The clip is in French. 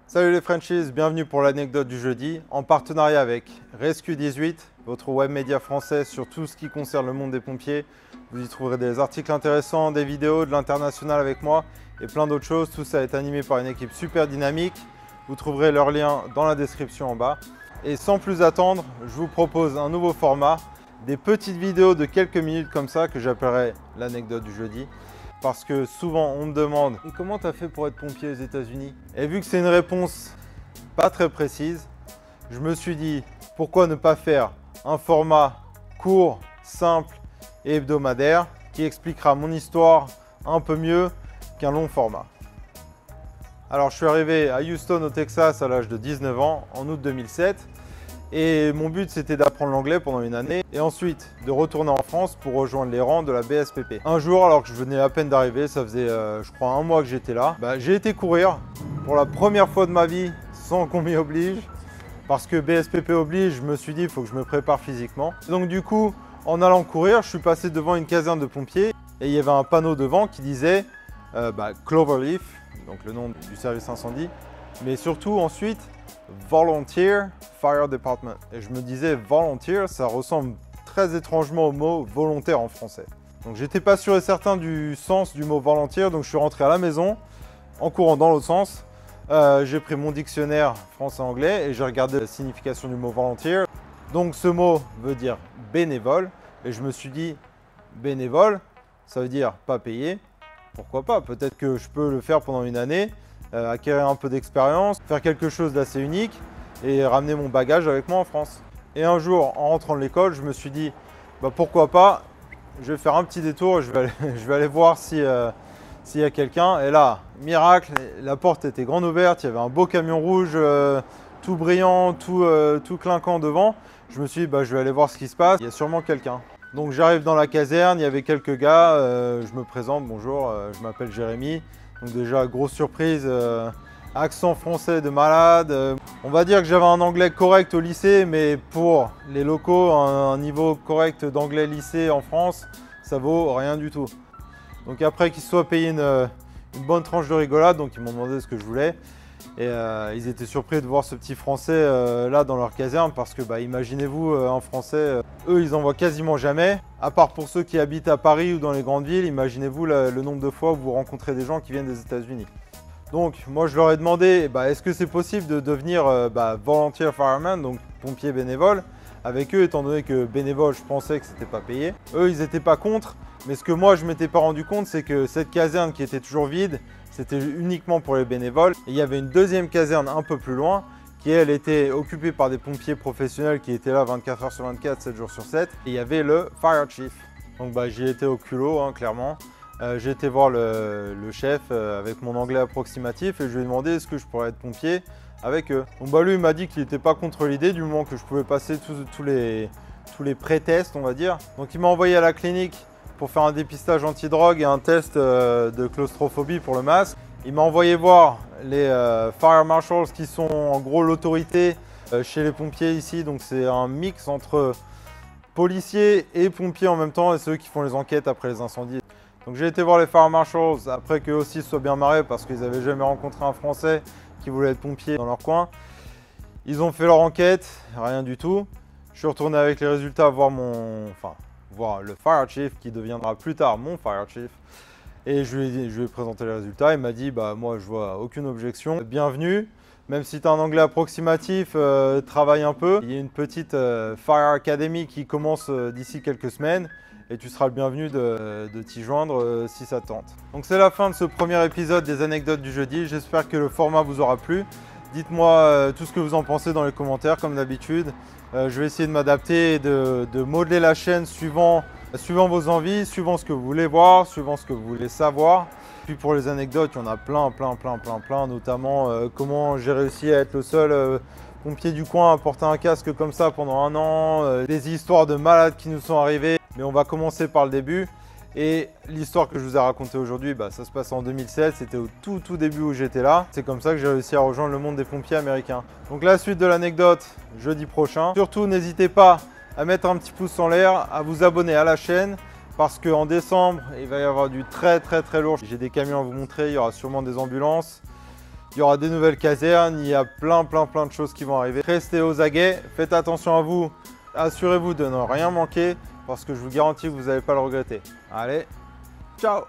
Salut les Frenchies, bienvenue pour l'anecdote du jeudi en partenariat avec Rescue 18, votre web média français sur tout ce qui concerne le monde des pompiers. Vous y trouverez des articles intéressants, des vidéos, de l'international avec moi et plein d'autres choses. Tout ça est animé par une équipe super dynamique. Vous trouverez leur lien dans la description en bas. Et sans plus attendre, je vous propose un nouveau format, des petites vidéos de quelques minutes comme ça que j'appellerai l'anecdote du jeudi. Parce que souvent on me demande comment tu as fait pour être pompier aux États-Unis? Et vu que c'est une réponse pas très précise, je me suis dit pourquoi ne pas faire un format court, simple et hebdomadaire qui expliquera mon histoire un peu mieux qu'un long format. Alors je suis arrivé à Houston au Texas à l'âge de 19 ans en août 2007. Et mon but c'était d'apprendre l'anglais pendant une année et ensuite de retourner en France pour rejoindre les rangs de la BSPP. Un jour, alors que je venais à peine d'arriver, ça faisait je crois un mois que j'étais là, j'ai été courir pour la première fois de ma vie sans qu'on m'y oblige. Parce que BSPP oblige, je me suis dit il faut que je me prépare physiquement. Donc du coup, en allant courir, je suis passé devant une caserne de pompiers et il y avait un panneau devant qui disait Cloverleaf, donc le nom du service incendie, mais surtout ensuite Volunteer Fire Department. Et je me disais volunteer, ça ressemble très étrangement au mot volontaire en français. Donc j'étais pas sûr et certain du sens du mot volunteer, donc je suis rentré à la maison en courant dans l'autre sens. J'ai pris mon dictionnaire français-anglais et j'ai regardé la signification du mot volunteer. Donc ce mot veut dire bénévole et je me suis dit bénévole, ça veut dire pas payé. Pourquoi pas? Peut-être que je peux le faire pendant une année. Acquérir un peu d'expérience, faire quelque chose d'assez unique et ramener mon bagage avec moi en France. Et un jour, en rentrant de l'école, je me suis dit pourquoi pas, je vais faire un petit détour, je vais aller voir s'il y a quelqu'un. Et là, miracle, la porte était grande ouverte, il y avait un beau camion rouge, tout brillant, tout clinquant devant. Je me suis dit, je vais aller voir ce qui se passe, il y a sûrement quelqu'un. Donc j'arrive dans la caserne, il y avait quelques gars, je me présente, bonjour, je m'appelle Jérémy. Donc déjà, grosse surprise, accent français de malade. On va dire que j'avais un anglais correct au lycée, mais pour les locaux, un niveau correct d'anglais lycée en France, ça vaut rien du tout. Donc après qu'ils se soient payés une bonne tranche de rigolade, donc ils m'ont demandé ce que je voulais. Et ils étaient surpris de voir ce petit français là dans leur caserne parce que imaginez-vous un français, eux ils en voient quasiment jamais, à part pour ceux qui habitent à Paris ou dans les grandes villes. Imaginez-vous le nombre de fois où vous rencontrez des gens qui viennent des États-Unis. Donc moi je leur ai demandé est-ce que c'est possible de devenir volunteer fireman, donc pompier bénévole avec eux, étant donné que bénévole je pensais que c'était pas payé. Eux ils n'étaient pas contre, mais ce que moi je m'étais pas rendu compte, c'est que cette caserne qui était toujours vide, c'était uniquement pour les bénévoles. Et il y avait une deuxième caserne un peu plus loin qui, elle, était occupée par des pompiers professionnels qui étaient là 24 heures sur 24, 7 jours sur 7. Et il y avait le Fire Chief. Donc j'y étais au culot, clairement. J'ai été voir le chef avec mon anglais approximatif et je lui ai demandé est-ce que je pourrais être pompier avec eux. Donc lui, il m'a dit qu'il n'était pas contre l'idée du moment que je pouvais passer tous les pré-tests, on va dire. Donc il m'a envoyé à la clinique pour faire un dépistage antidrogue et un test de claustrophobie pour le masque. Il m'a envoyé voir les Fire Marshals qui sont en gros l'autorité chez les pompiers ici. Donc c'est un mix entre policiers et pompiers en même temps et ceux qui font les enquêtes après les incendies. Donc j'ai été voir les Fire Marshals après qu'eux aussi se soient bien marrés parce qu'ils n'avaient jamais rencontré un Français qui voulait être pompier dans leur coin. Ils ont fait leur enquête, rien du tout. Je suis retourné avec les résultats voir voir le Fire Chief qui deviendra plus tard mon Fire Chief. Et je lui ai présenté les résultats. Il m'a dit moi je vois aucune objection. Bienvenue, même si tu as un anglais approximatif, travaille un peu. Il y a une petite Fire Academy qui commence d'ici quelques semaines et tu seras le bienvenu de t'y joindre si ça te tente. Donc c'est la fin de ce premier épisode des anecdotes du jeudi. J'espère que le format vous aura plu. Dites-moi tout ce que vous en pensez dans les commentaires comme d'habitude. Je vais essayer de m'adapter et de modeler la chaîne suivant vos envies, suivant ce que vous voulez voir, suivant ce que vous voulez savoir. Puis pour les anecdotes, il y en a plein, notamment comment j'ai réussi à être le seul pompier du coin à porter un casque comme ça pendant un an, des histoires de malades qui nous sont arrivées. Mais on va commencer par le début. Et l'histoire que je vous ai racontée aujourd'hui, ça se passe en 2007, c'était au tout début où j'étais là. C'est comme ça que j'ai réussi à rejoindre le monde des pompiers américains. Donc la suite de l'anecdote, jeudi prochain. Surtout, n'hésitez pas à mettre un petit pouce en l'air, à vous abonner à la chaîne, parce qu'en décembre, il va y avoir du très lourd. J'ai des camions à vous montrer, il y aura sûrement des ambulances. Il y aura des nouvelles casernes, il y a plein de choses qui vont arriver. Restez aux aguets, faites attention à vous, assurez-vous de ne rien manquer parce que je vous garantis que vous n'allez pas le regretter. Allez, ciao!